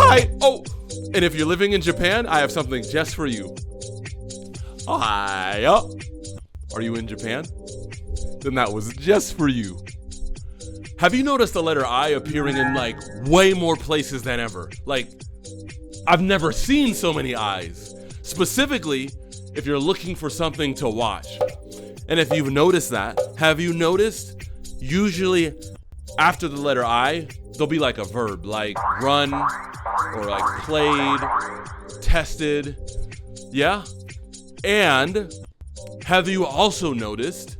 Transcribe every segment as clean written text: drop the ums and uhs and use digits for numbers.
hi. Oh, and if you're living in Japan, I have something just for you. Oh, hi. Are you in Japan? Then that was just for you. Have you noticed the letter I appearing in like way more places than ever? Like, I've never seen so many eyes. Specifically, if you're looking for something to watch. And if you've noticed that, have you noticed usually after the letter I, there'll be like a verb, like run, or like played, tested, yeah? And have you also noticed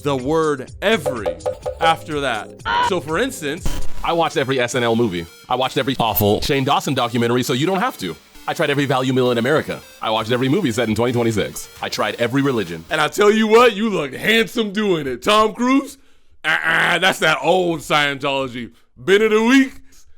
the word every after that? So for instance, I watched every SNL movie. I watched every awful Shane Dawson documentary, so you don't have to. I tried every value meal in America. I watched every movie set in 2026. I tried every religion. And I tell you what, you look handsome doing it. Tom Cruise? That's that old Scientology. Been of the week?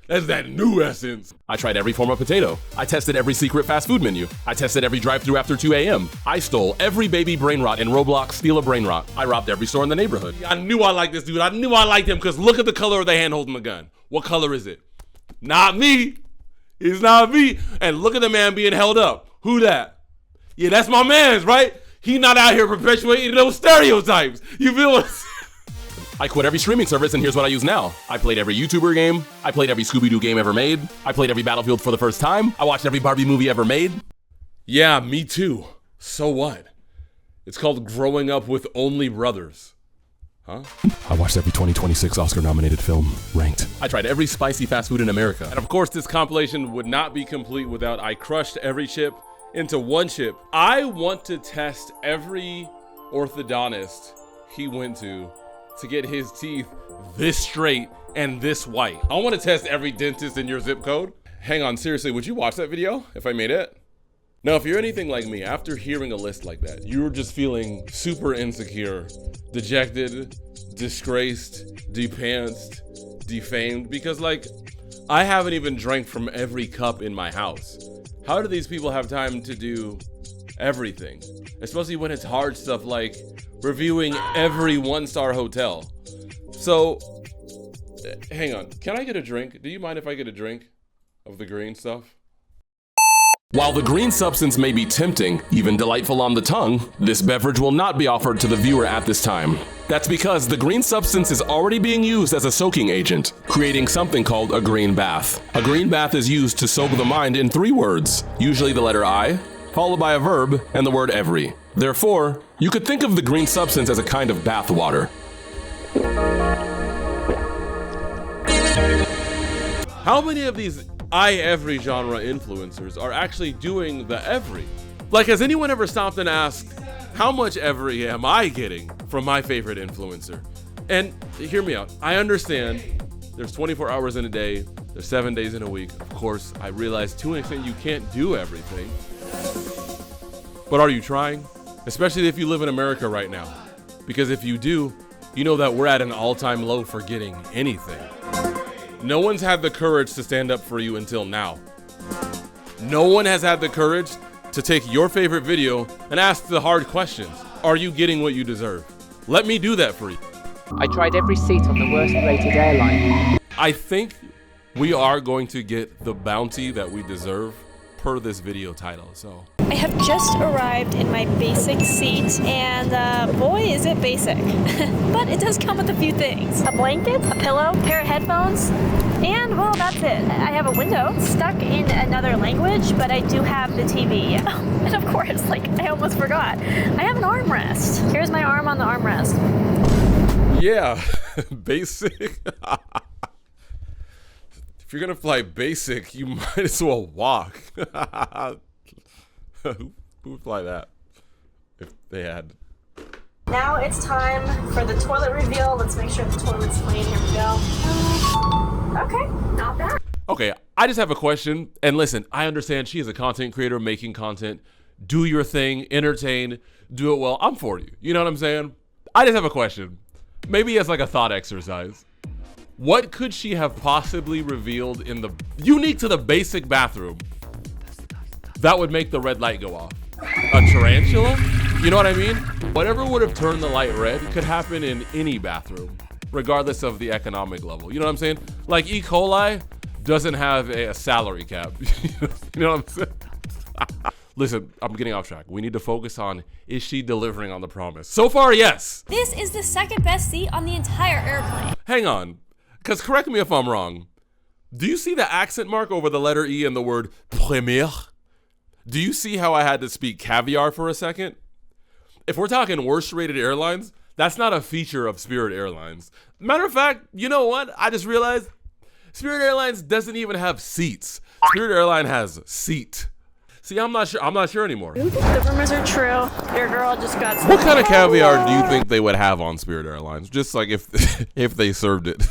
That's that new essence. I tried every form of potato. I tested every secret fast food menu. I tested every drive-thru after 2 a.m. I stole every baby brain rot in Roblox Steal a Brain Rot. I robbed every store in the neighborhood. I knew I liked this dude. I knew I liked him because look at the color of the hand holding the gun. What color is it? Not me. It's not me. And look at the man being held up. Who that? Yeah, that's my man's, right? He not out here perpetuating those stereotypes. You feel what? I quit every streaming service and here's what I use now. I played every YouTuber game. I played every Scooby-Doo game ever made. I played every Battlefield for the first time. I watched every Barbie movie ever made. Yeah, me too. So what? It's called growing up with only brothers. Huh? I watched every 2026 Oscar-nominated film, Ranked. I tried every spicy fast food in America. And of course, this compilation would not be complete without I crushed every chip into one chip. I want to test every orthodontist he went to get his teeth this straight and this white. I want to test every dentist in your zip code. Hang on, seriously, would you watch that video if I made it? Now, if you're anything like me, after hearing a list like that, you're just feeling super insecure, dejected, disgraced, depantsed, defamed, because like, I haven't even drank from every cup in my house. How do these people have time to do everything? Especially when it's hard stuff like reviewing every one-star hotel. So, hang on, can I get a drink? Do you mind if I get a drink of the green stuff? While the green substance may be tempting, even delightful on the tongue, this beverage will not be offered to the viewer at this time. That's because the green substance is already being used as a soaking agent, creating something called a green bath. A green bath is used to soak the mind in 3 words, usually the letter I, followed by a verb, and the word every. Therefore, you could think of the green substance as a kind of bath water. How many of these every genre influencers are actually doing the every? Like, has anyone ever stopped and asked, how much every am I getting from my favorite influencer? And hear me out. I understand there's 24 hours in a day, there's 7 days in a week. Of course, I realize to an extent you can't do everything. But are you trying? Especially if you live in America right now. Because if you do, you know that we're at an all-time low for getting anything. No one's had the courage to stand up for you until now. No one has had the courage to take your favorite video and ask the hard questions. Are you getting what you deserve? Let me do that for you. I tried every seat on the worst rated airline. I think we are going to get the bounty that we deserve per this video title, so. I have just arrived in my basic seat, and boy, is it basic. But it does come with a few things. A blanket, a pillow, a pair of headphones, and well, that's it. I have a window stuck in another language, but I do have the TV. Oh, and of course, like, I almost forgot, I have an armrest. Here's my arm on the armrest. Yeah, basic. If you're gonna fly basic, you might as well walk. Who would fly that if they had? Now it's time for the toilet reveal. Let's make sure the toilet's clean. Here we go. Okay, not bad. Okay, I just have a question. And listen, I understand she is a content creator making content. Do your thing, entertain, do it well. I'm for you. You know what I'm saying? I just have a question. Maybe as like a thought exercise. What could she have possibly revealed in the unique to the basic bathroom that would make the red light go off? A tarantula? You know what I mean? Whatever would have turned the light red could happen in any bathroom, regardless of the economic level. You know what I'm saying? Like E. coli, doesn't have a salary cap. You know what I'm saying? Listen, I'm getting off track. We need to focus on, is she delivering on the promise? So far, yes. This is the second best seat on the entire airplane. Hang on, because correct me if I'm wrong. Do you see the accent mark over the letter E in the word premier? Do you see how I had to speak caviar for a second? If we're talking worst rated airlines, that's not a feature of Spirit Airlines. Matter of fact, you know what? I just realized Spirit Airlines doesn't even have seats. Spirit Airline has seat. See, I'm not sure anymore. The rumors are true. Your girl just got some What kind of caviar do you think they would have on Spirit Airlines? Just like if they served it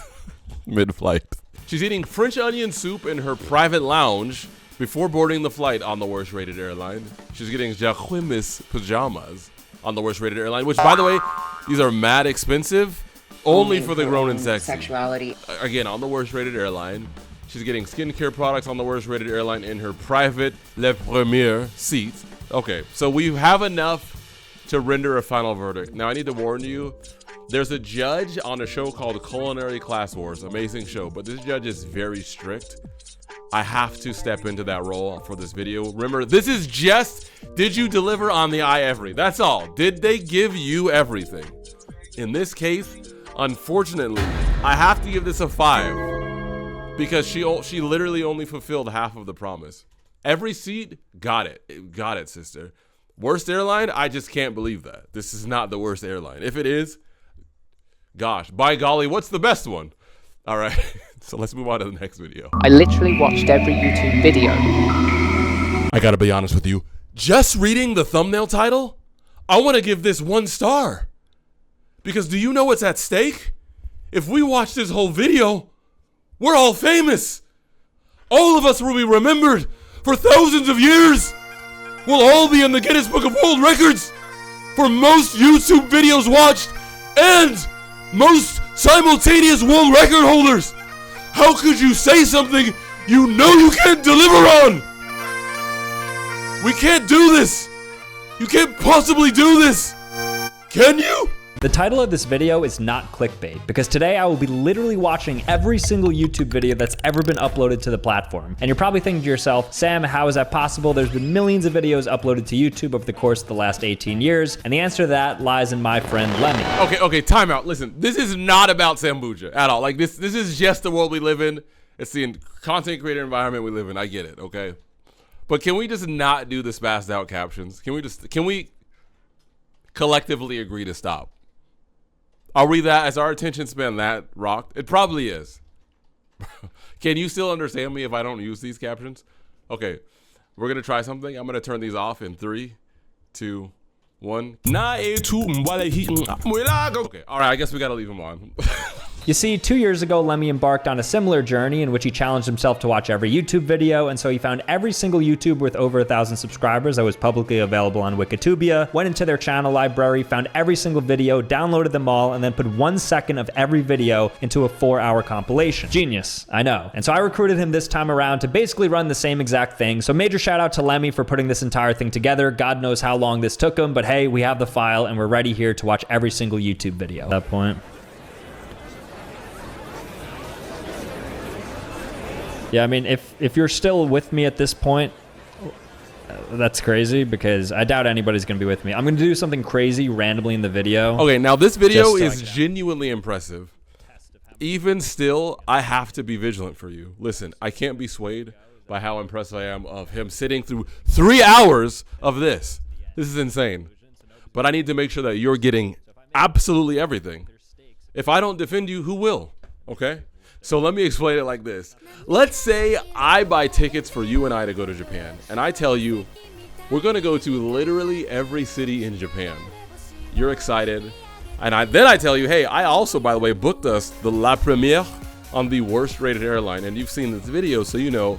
mid-flight. She's eating French onion soup in her private lounge before boarding the flight on the worst rated airline. She's getting Jacquemus pajamas on the worst rated airline, which, by the way, these are mad expensive, only for the grown and sexy. Sexuality. Again, on the worst rated airline. She's getting skincare products on the worst rated airline in her private Le Premier seat. Okay, so we have enough to render a final verdict. Now, I need to warn you, there's a judge on a show called Culinary Class Wars. Amazing show, but this judge is very strict. I have to step into that role for this video. Remember, this is just, did you deliver on the every? That's all. Did they give you everything? In this case, unfortunately, I have to give this a 5. Because she literally only fulfilled half of the promise. Every seat, got it. Got it, sister. Worst airline? I just can't believe that. This is not the worst airline. If it is, gosh, by golly, what's the best one? All right, so let's move on to the next video. I literally watched every YouTube video. I gotta be honest with you. Just reading the thumbnail title, I want to give this 1 star. Because do you know what's at stake? If we watch this whole video, we're all famous. All of us will be remembered for thousands of years. We'll all be in the Guinness Book of World Records for most YouTube videos watched and most simultaneous world record holders. How could you say something you know you can't deliver on? We can't do this. You can't possibly do this. Can you? The title of this video is not clickbait, because today I will be literally watching every single YouTube video that's ever been uploaded to the platform. And you're probably thinking to yourself, Sam, how is that possible? There's been millions of videos uploaded to YouTube over the course of the last 18 years. And the answer to that lies in my friend Lemmy. Okay, time out. Listen, this is not about Sambuja at all. Like this is just the world we live in. It's the content creator environment we live in. I get it, okay? But can we just not do the spazzed out captions? Can we collectively agree to stop? Are we that, as our attention span that rocked? It probably is. Can you still understand me if I don't use these captions? Okay, we're gonna try something. I'm gonna turn these off in 3, 2, 1. Okay, all right, I guess we gotta leave them on. You see, 2 years ago, Lemmy embarked on a similar journey in which he challenged himself to watch every YouTube video, and so he found every single YouTube with over 1,000 subscribers that was publicly available on Wikitubia, went into their channel library, found every single video, downloaded them all, and then put 1 second of every video into a 4-hour compilation. Genius, I know. And so I recruited him this time around to basically run the same exact thing, so major shout out to Lemmy for putting this entire thing together. God knows how long this took him, but hey, we have the file, and we're ready here to watch every single YouTube video. At that point. Yeah, I mean, if you're still with me at this point, that's crazy, because I doubt anybody's going to be with me. I'm going to do something crazy randomly in the video. Okay, now this video is genuinely impressive. Even still, I have to be vigilant for you. Listen, I can't be swayed by how impressed I am of him sitting through 3 hours of this. This is insane. But I need to make sure that you're getting absolutely everything. If I don't defend you, who will? Okay? So let me explain it like this. Let's say I buy tickets for you and I to go to Japan, and I tell you, we're gonna go to literally every city in Japan. You're excited, and then I tell you, hey, I also, by the way, booked us the La Première on the worst rated airline, and you've seen this video, so you know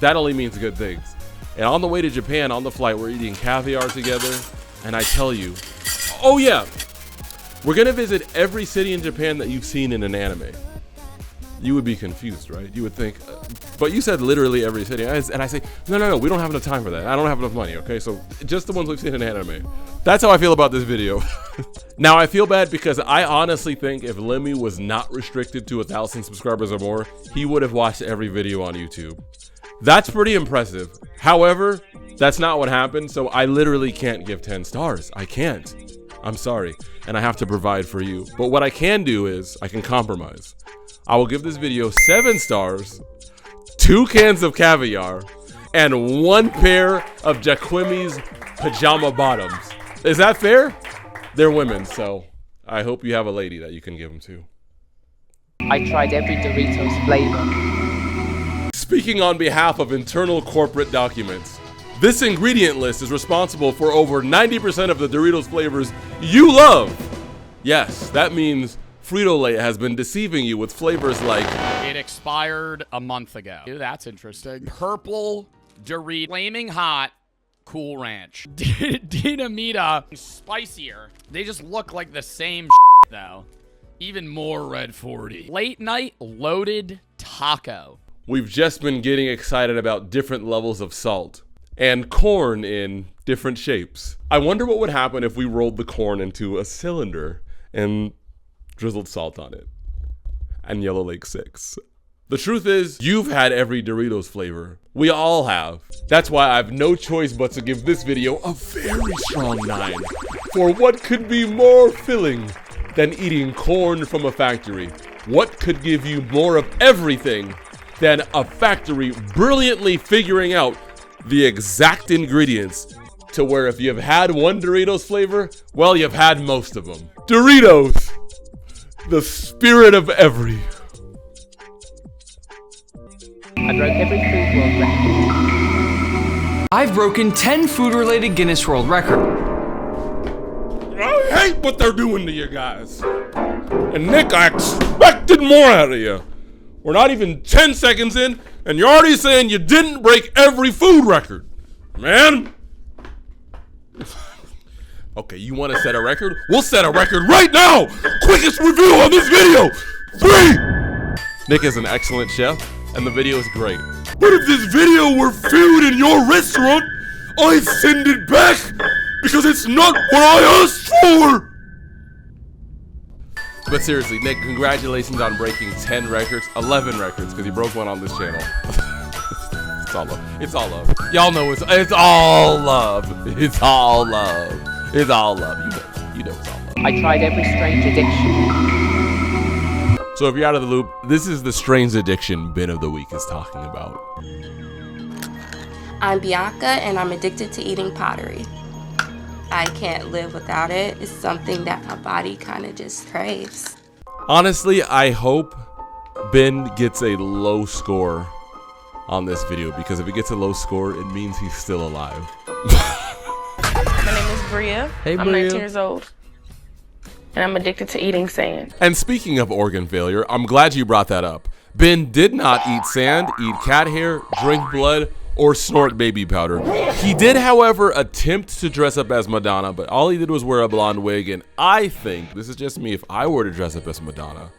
that only means good things. And on the way to Japan, on the flight, we're eating caviar together, and I tell you, oh yeah, we're gonna visit every city in Japan that you've seen in an anime. you would be confused, right? You would think, but you said literally every city. And I say, no, we don't have enough time for that. I don't have enough money, okay? So just the ones we've seen in anime. That's how I feel about this video. Now, I feel bad because I honestly think if Lemmy was not restricted to 1,000 subscribers or more, he would have watched every video on YouTube. That's pretty impressive. However, that's not what happened, so I literally can't give 10 stars. I can't. I'm sorry, and I have to provide for you. But what I can do is I can compromise. I will give this video 7 stars, 2 cans of caviar, and 1 pair of Jaquimi's pajama bottoms. Is that fair? They're women, so I hope you have a lady that you can give them to. I tried every Doritos flavor. Speaking on behalf of internal corporate documents, this ingredient list is responsible for over 90% of the Doritos flavors you love. Yes, that means Frito-Lay has been deceiving you with flavors like... It expired a month ago. Ew, that's interesting. Purple Dorito. Flaming Hot Cool Ranch. Dinamita. Spicier. They just look like the same though. Even more Red 40. Late Night Loaded Taco. We've just been getting excited about different levels of salt and corn in different shapes. I wonder what would happen if we rolled the corn into a cylinder and drizzled salt on it, and Yellow Lake 6. The truth is, you've had every Doritos flavor. We all have. That's why I have no choice but to give this video a very strong 9. For what could be more filling than eating corn from a factory? What could give you more of everything than a factory brilliantly figuring out the exact ingredients to where if you've had one Doritos flavor, well, you've had most of them. Doritos! The spirit of every. I broke every food world record. I've broken 10 food-related Guinness World Record. I hate what they're doing to you guys. And Nick, I expected more out of you. We're not even 10 seconds in, and you're already saying you didn't break every food record. Man. Okay, you want to set a record? We'll set a record right now! Quickest review on this video! 3! Nick is an excellent chef, and the video is great. But if this video were food in your restaurant, I'd send it back because it's not what I asked for! But seriously, Nick, congratulations on breaking 10 records, 11 records, because you broke one on this channel. It's all love. It's all love. Y'all know it's all love. It's all love. It's all love. You know it's all love. I tried every strange addiction. So if you're out of the loop, this is the strange addiction bin of the week is talking about. I'm Bianca and I'm addicted to eating pottery. I can't live without it. It's something that my body kind of just craves. Honestly, I hope Ben gets a low score on this video, because if he gets a low score, it means he's still alive. My name is Bria. Hey, I'm Bria. 19 years old. And I'm addicted to eating sand. And speaking of organ failure, I'm glad you brought that up. Ben did not eat sand, eat cat hair, drink blood, or snort baby powder. He did, however, attempt to dress up as Madonna, but all he did was wear a blonde wig, and I think, this is just me, if I were to dress up as Madonna,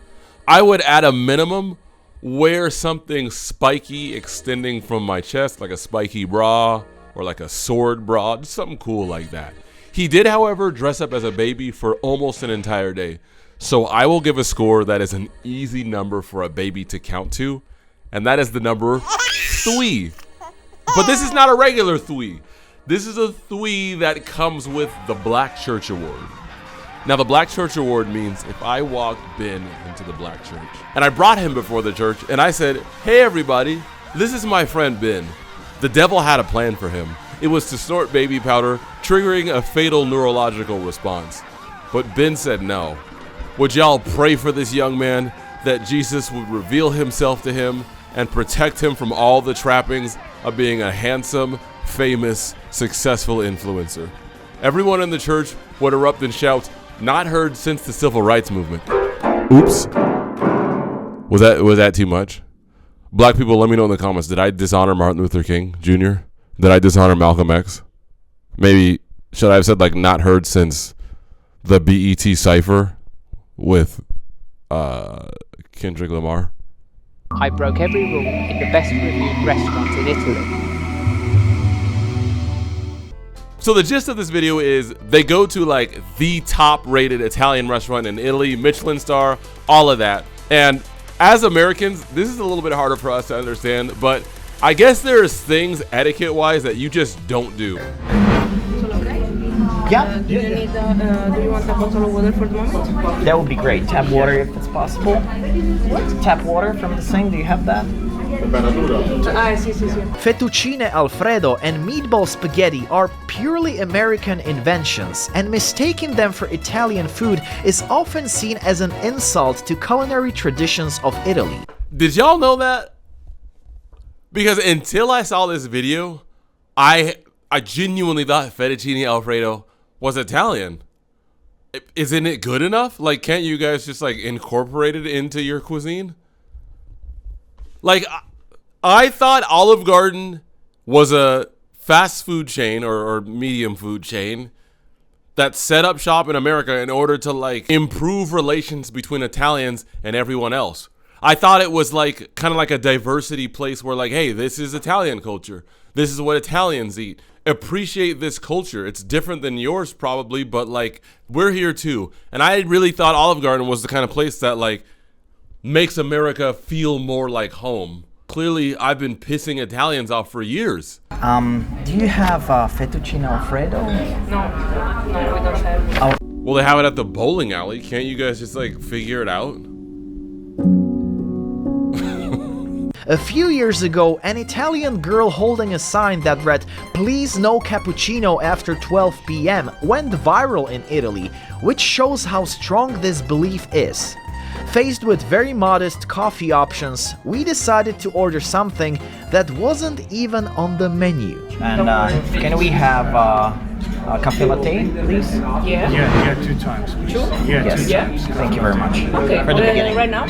I would at a minimum wear something spiky extending from my chest, like a spiky bra, or like a sword bra, just something cool like that. He did, however, dress up as a baby for almost an entire day. So I will give a score that is an easy number for a baby to count to, and that is the number 3. But this is not a regular 3. This is a 3 that comes with the Black Church Award. Now, the Black Church Award means if I walked Ben into the Black Church, and I brought him before the church, and I said, hey everybody, this is my friend Ben. The devil had a plan for him. It was to snort baby powder, triggering a fatal neurological response. But Ben said no. Would y'all pray for this young man, that Jesus would reveal himself to him and protect him from all the trappings of being a handsome, famous, successful influencer? Everyone in the church would erupt and shout, not heard since the civil rights movement. Oops. Was that too much? Black people, let me know in the comments. Did I dishonor Martin Luther King Jr.? Did I dishonor Malcolm X? Maybe, should I have said like not heard since the BET Cypher with Kendrick Lamar? I broke every rule in the best reviewed restaurant in Italy. So the gist of this video is they go to like the top rated Italian restaurant in Italy, Michelin star, all of that. And as Americans, this is a little bit harder for us to understand, but I guess there's things etiquette wise that you just don't do. Yeah. Do you want a bottle of water for the moment? That would be great. Tap water if it's possible. What? Tap water from the sink. Do you have that? Sì. Fettuccine Alfredo and meatball spaghetti are purely American inventions, and mistaking them for Italian food is often seen as an insult to culinary traditions of Italy. Did y'all know that? Because until I saw this video, I genuinely thought fettuccine Alfredo was Italian. Isn't it good enough? Like, can't you guys just like incorporate it into your cuisine? Like, I thought Olive Garden was a fast food chain or medium food chain that set up shop in America in order to like improve relations between Italians and everyone else. I thought it was like kind of like a diversity place where like, hey, this is Italian culture. This is what Italians eat. Appreciate this culture. It's different than yours probably, but like we're here too. And I really thought Olive Garden was the kind of place that like makes America feel more like home. Clearly, I've been pissing Italians off for years. Do you have fettuccine Alfredo? No, we don't have. Well, they have it at the bowling alley. Can't you guys just like figure it out? A few years ago, an Italian girl holding a sign that read, "Please no cappuccino after 12 p.m. went viral in Italy, which shows how strong this belief is. Faced with very modest coffee options, we decided to order something that wasn't even on the menu. And can we have cafe latte, please? Yeah. 2 times, please. Yes. 2 times. Thank you very much. Okay. For the beginning. Right now?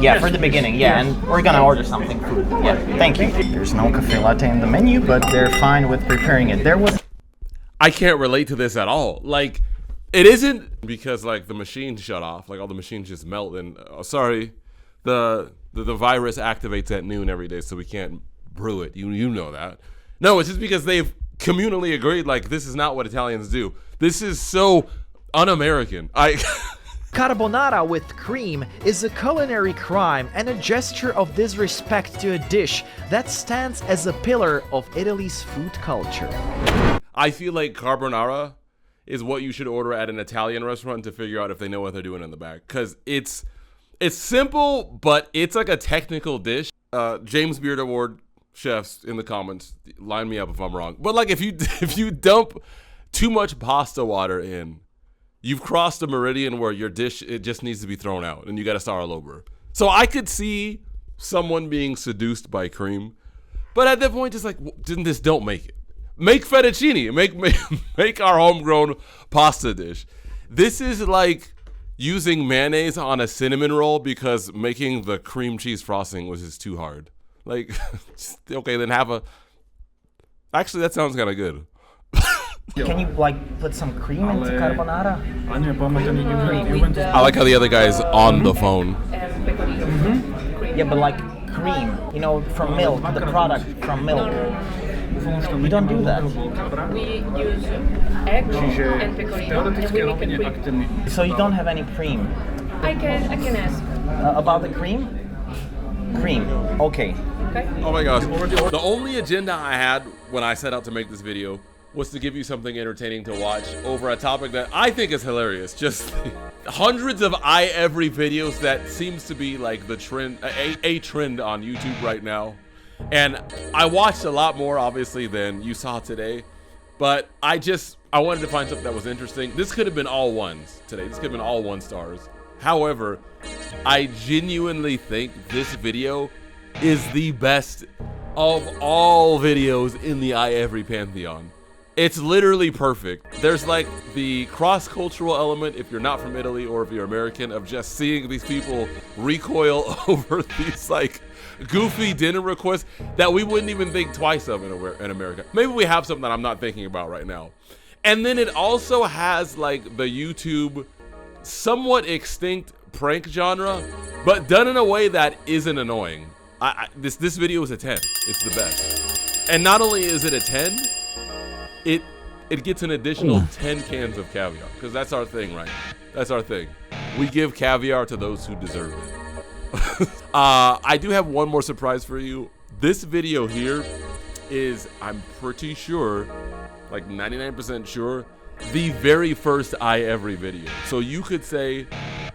Yeah, for the beginning. Yeah, and we're gonna order something food. Yeah, thank you. There's no cafe latte in the menu, but they're fine with preparing it. There was. I can't relate to this at all. Like, it isn't because like the machine shut off, like all the machines just melt and sorry, the virus activates at noon every day, so we can't brew it. You know that. No, it's just because they've communally agreed like this is not what Italians do. This is so un-American. Carbonara with cream is a culinary crime and a gesture of disrespect to a dish that stands as a pillar of Italy's food culture. I feel like carbonara is what you should order at an Italian restaurant to figure out if they know what they're doing in the back. Because it's simple, but it's like a technical dish. James Beard Award chefs in the comments, line me up if I'm wrong. But like if you dump too much pasta water in, you've crossed a meridian where your dish, it just needs to be thrown out and you got to start all over. So I could see someone being seduced by cream. But at that point, just like, don't make it. Make fettuccine. Make our homegrown pasta dish. This is like using mayonnaise on a cinnamon roll because making the cream cheese frosting was just too hard. Like, okay, then have a. Actually, that sounds kind of good. Can you like put some cream into carbonara? I like how the other guy's on the phone. Yeah, but like cream, you know, from milk, the product from milk. We don't do that. We use egg and pecorino, and we make it quick. So you don't have any cream? I can ask. About the cream? Cream. Okay. Oh my gosh. The only agenda I had when I set out to make this video was to give you something entertaining to watch over a topic that I think is hilarious. Just hundreds of every videos that seems to be like the trend, a trend on YouTube right now. And I watched a lot more, obviously, than you saw today. But I wanted to find something that was interesting. This could have been all ones today. This could have been all 1 stars. However, I genuinely think this video is the best of all videos in the iEvery pantheon. It's literally perfect. There's like the cross-cultural element, if you're not from Italy or if you're American, of just seeing these people recoil over these like goofy dinner requests that we wouldn't even think twice of in America. Maybe we have something that I'm not thinking about right now. And then it also has like the YouTube somewhat extinct prank genre, but done in a way that isn't annoying. This video is a 10. It's the best. And not only is it a 10, it gets an additional 10 cans of caviar, because that's our thing, right? That's our thing. We give caviar to those who deserve it. I do have one more surprise for you. This video here is, I'm pretty sure, like 99% sure, the very first iEvery video. So you could say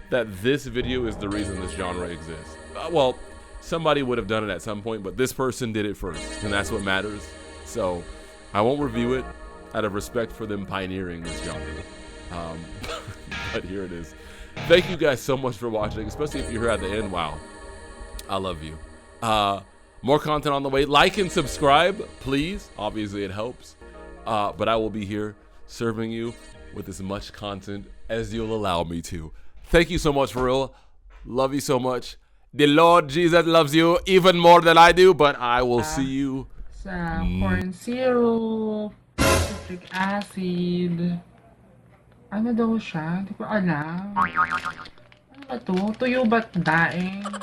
that this video is the reason this genre exists. Well, somebody would have done it at some point, but this person did it first, and that's what matters. So I won't review it out of respect for them pioneering this genre. But here it is. Thank you guys so much for watching, especially if you're here at the end. Wow, I love you. More content on the way. Like and subscribe, please. Obviously, it helps. But I will be here serving you with as much content as you'll allow me to. Thank you so much, for real. Love you so much. The Lord Jesus loves you even more than I do, but I will see you. Sa corn syrup, citric acid. Ano daw siya? Hindi ko alam. Ano ba to? Tuyo ba't daing?